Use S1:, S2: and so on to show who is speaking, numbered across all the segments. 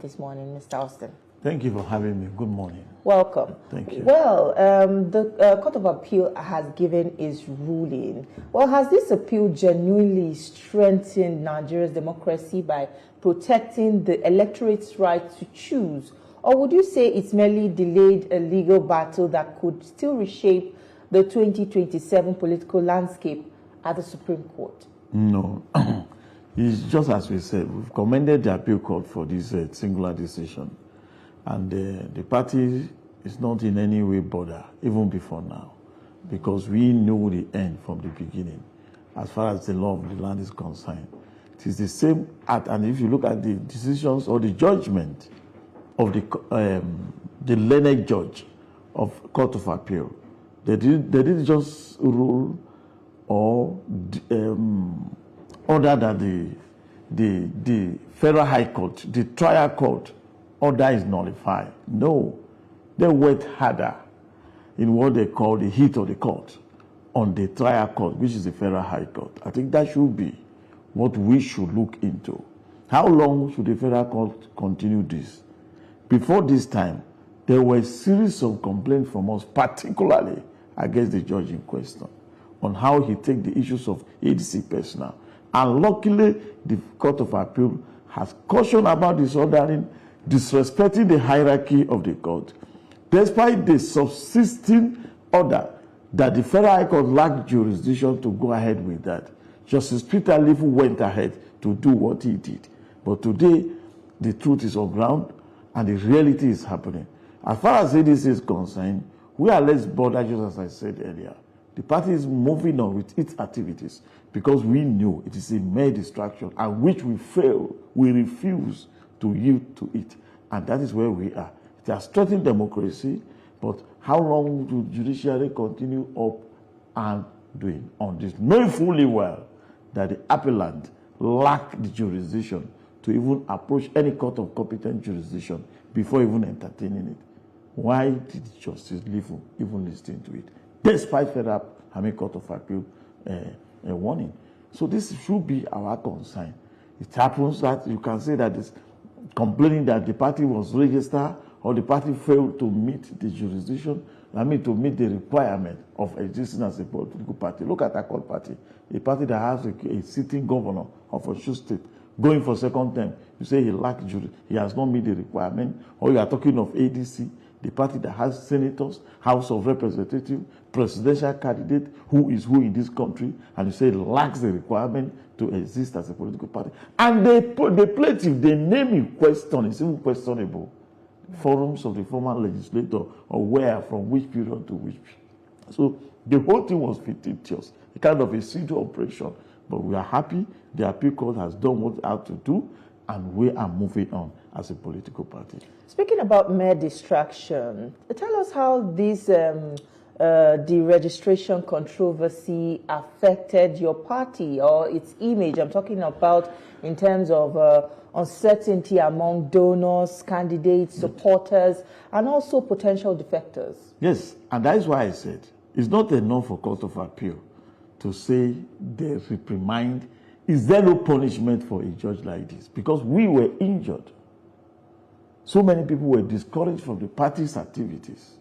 S1: This morning, Mr. Austin.
S2: Thank you for having me. Good morning.
S1: Welcome.
S2: Thank you.
S1: Well, the Court of Appeal has given its ruling. Well, has this appeal genuinely strengthened Nigeria's democracy by protecting the electorate's right to choose? Or would you say it's merely delayed a legal battle that could still reshape the 2027 political landscape at the Supreme Court?
S2: No. It's just as we said, we've commended the appeal court for this singular decision. And the party is not in any way bothered, even before now, because we know the end from the beginning, as far as the law of the land is concerned. It is the same, and if you look at the decisions or the judgment of the learned judge of Court of Appeal, they didn't just rule or order that the Federal High Court, the trial court, order is nullified. No, they went harder in what they call the heat of the court on the trial court, which is the Federal High Court. I think that should be what we should look into. How long should the Federal Court continue this? Before this time, there were a series of complaints from us, particularly against the judge in question, on how he takes the issues of ADC personnel. And luckily, the Court of Appeal has cautioned about disordering, disrespecting the hierarchy of the court, despite the subsisting order that the Federal High Court lacked jurisdiction to go ahead with that. Justice Peter Lifu went ahead to do what he did. But today, the truth is on ground, and the reality is happening. As far as ADC is concerned, we are less bothered, just as I said earlier. The party is moving on with its activities because we know it is a mere distraction, and which we fail, we refuse to yield to it. And that is where we are. It has strengthened democracy, but how long will the judiciary continue up and doing on this, knowing fully well that the appellant lack the jurisdiction to even approach any court of competent jurisdiction before even entertaining it? Why did Justice Lifu even listen to it, despite Federal Court of Appeal a warning? So this should be our concern. It happens that you can say that it's complaining that the party was registered or the party failed to meet the jurisdiction, to meet the requirement of existing as a political party. Look at Accord Party, a party that has a sitting governor of Osun State going for second term. You say he lacks jury, he has not met the requirement. Or you are talking of ADC, the party that has senators, House of Representatives, presidential candidate who is who in this country, and you say it lacks the requirement to exist as a political party. And the plaintiff, the name in question is even questionable. Forums of the former legislator, or where, from which period to which period. So the whole thing was fictitious, a kind of a pseudo operation. But we are happy the appeal court has done what it had to do, and we are moving on as a political party.
S1: Speaking about mere distraction, tell us how this deregistration controversy affected your party or its image. I'm talking about in terms of uncertainty among donors, candidates, supporters, and also potential defectors.
S2: Yes, and that is why I said it's not enough for Court of Appeal to say they reprimand. Is there no punishment for a judge like this? Because we were injured. So many people were discouraged from the party's activities.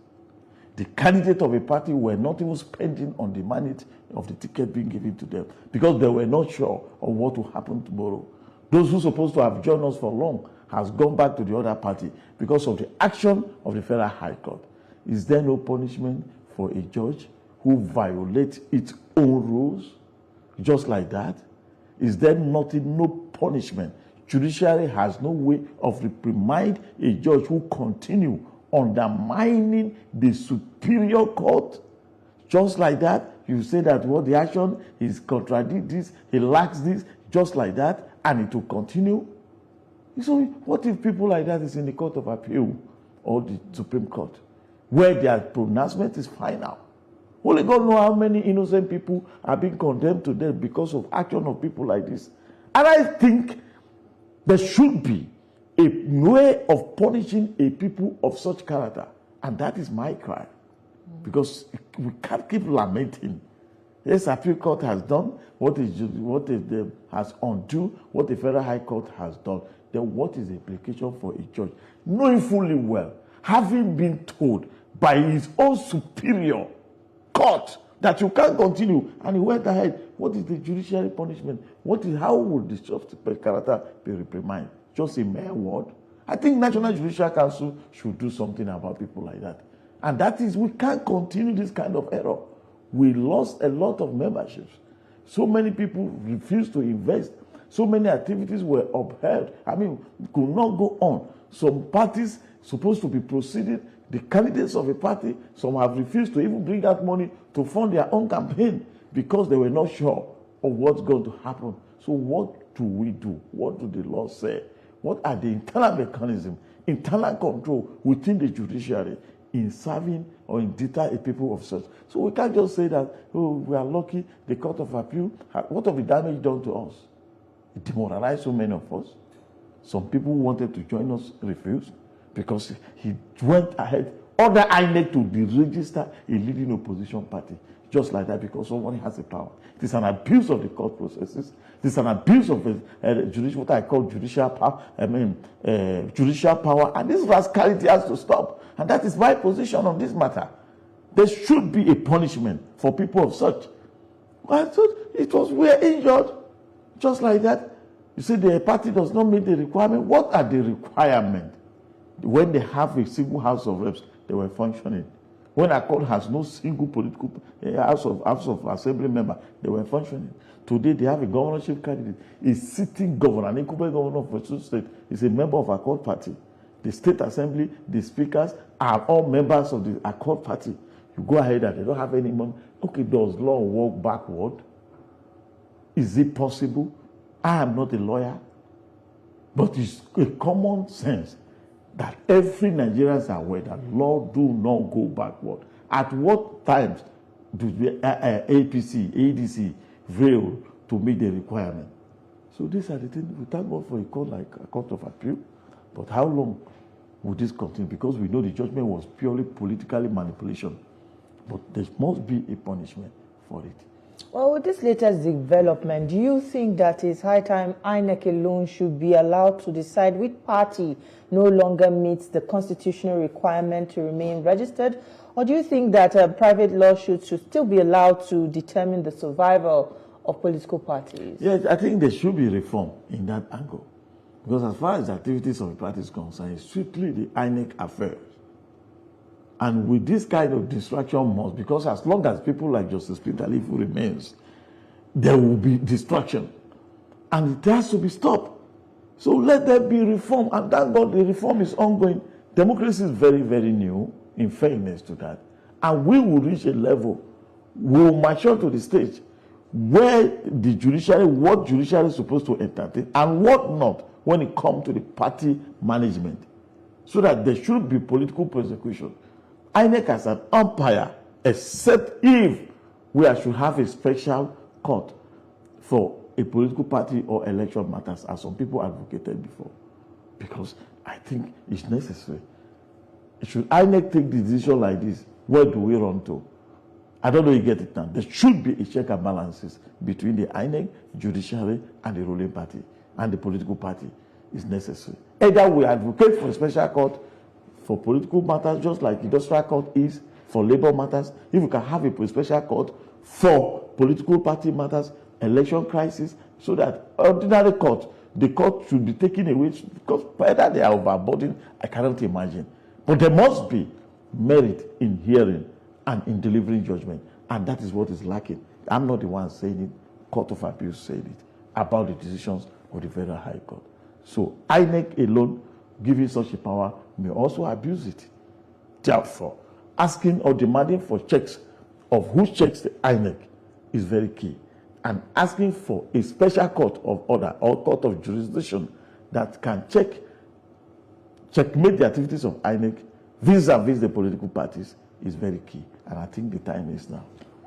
S2: The candidate of a party were not even spending on the money of the ticket being given to them because they were not sure of what will happen tomorrow. Those who are supposed to have joined us for long has gone back to the other party because of the action of the Federal High Court. Is there no punishment for a judge who violates its own rules just like that? Is there nothing, no punishment? Judiciary has no way of reprimanding a judge who continue undermining the superior court. Just like that, you say that what the action is contradict this, he lacks this, just like that, and it will continue. So what if people like that is in the Court of Appeal or the Supreme Court, where their pronouncement is final? Only God knows how many innocent people are being condemned to death because of action of people like this. And I think there should be a way of punishing a people of such character. And that is my cry. Because we can't keep lamenting Yes, appeal court has done what it has undone, what the Federal High Court has done. Then what is the implication for a judge? Knowing fully well, having been told by his own superior court that you can't continue, and he went ahead. What is the judiciary punishment? How would the suspect character be reprimanded? Just a mere word? I think National Judicial Council should do something about people like that. And that is, we can't continue this kind of error. We lost a lot of memberships. So many people refused to invest. So many activities were upheld. Could not go on. Some parties supposed to be proceeding. The candidates of a party, some have refused to even bring out money to fund their own campaign because they were not sure of what's going to happen. So what do we do? What do the laws say? What are the internal mechanisms, internal control within the judiciary in serving or in deter a people of such? So we can't just say that, oh, we are lucky, the Court of Appeal. What of the damage done to us? It demoralized so many of us. Some people who wanted to join us refused because he went ahead, ordered INEC to deregister a leading opposition party, just like that, because someone has the power. It is an abuse of the court processes. It is an abuse of judicial, what I call judicial power. Judicial power, and this rascality has to stop. And that is my position on this matter. There should be a punishment for people of such. I thought it was, we are injured, just like that. You say the party does not meet the requirement. What are the requirements? When they have a single House of Reps, they were functioning. When a court has no single political House of Assembly member, they were functioning. Today, they have a governorship candidate. A sitting governor, an incumbent governor of Western State, is a member of a court party. The State Assembly, the speakers are all members of the Accord Party. You go ahead and they don't have any money. Okay, does law work backward? Is it possible? I am not a lawyer, but it's a common sense that every Nigerian is aware that law do not go backward. At what times do the APC, ADC fail to meet the requirement? So these are the things. We thank God for a court like a Court of Appeal, but how long would this continue? Because we know the judgment was purely politically manipulation, but there must be a punishment for it.
S1: Well, with this latest development, do you think that it's high time INEC alone should be allowed to decide which party no longer meets the constitutional requirement to remain registered? Or do you think that private lawsuits should still be allowed to determine the survival of political parties?
S2: Yes, I think there should be reform in that angle. Because as far as the activities of the party is concerned, it's strictly the INEC affair. And with this kind of distraction must, because as long as people like Justice Peter Lifu remains, there will be distraction. And it has to be stopped. So let there be reform. And thank God the reform is ongoing. Democracy is very, very new, in fairness to that. And we will reach a level, we will mature to the stage where the judiciary, what judiciary is supposed to entertain and what not when it comes to the party management. So that there should be political persecution. INEC as an umpire, except if we should have a special court for a political party or election matters, as some people advocated before. Because I think it's necessary. Should INEC take the decision like this, where do we run to? I don't know if you get it now. There should be a check and balances between the INEC, judiciary, and the ruling party, and the political party is necessary. Either we advocate for a special court for political matters, just like industrial court is for labor matters. If we can have a special court for political party matters, election crisis, so that ordinary court, the court should be taken away, because whether they are overburdened, I cannot imagine. But there must be merit in hearing and in delivering judgment, and that is what is lacking. I'm not the one saying it. Court of Appeal said it about the decisions of the Federal High Court. So INEC alone, giving such a power, may also abuse it. Therefore, asking or demanding for checks of who checks the INEC is very key. And asking for a special court of order or court of jurisdiction that can checkmate the activities of INEC vis-a-vis the political parties is very key. And I think the time is now.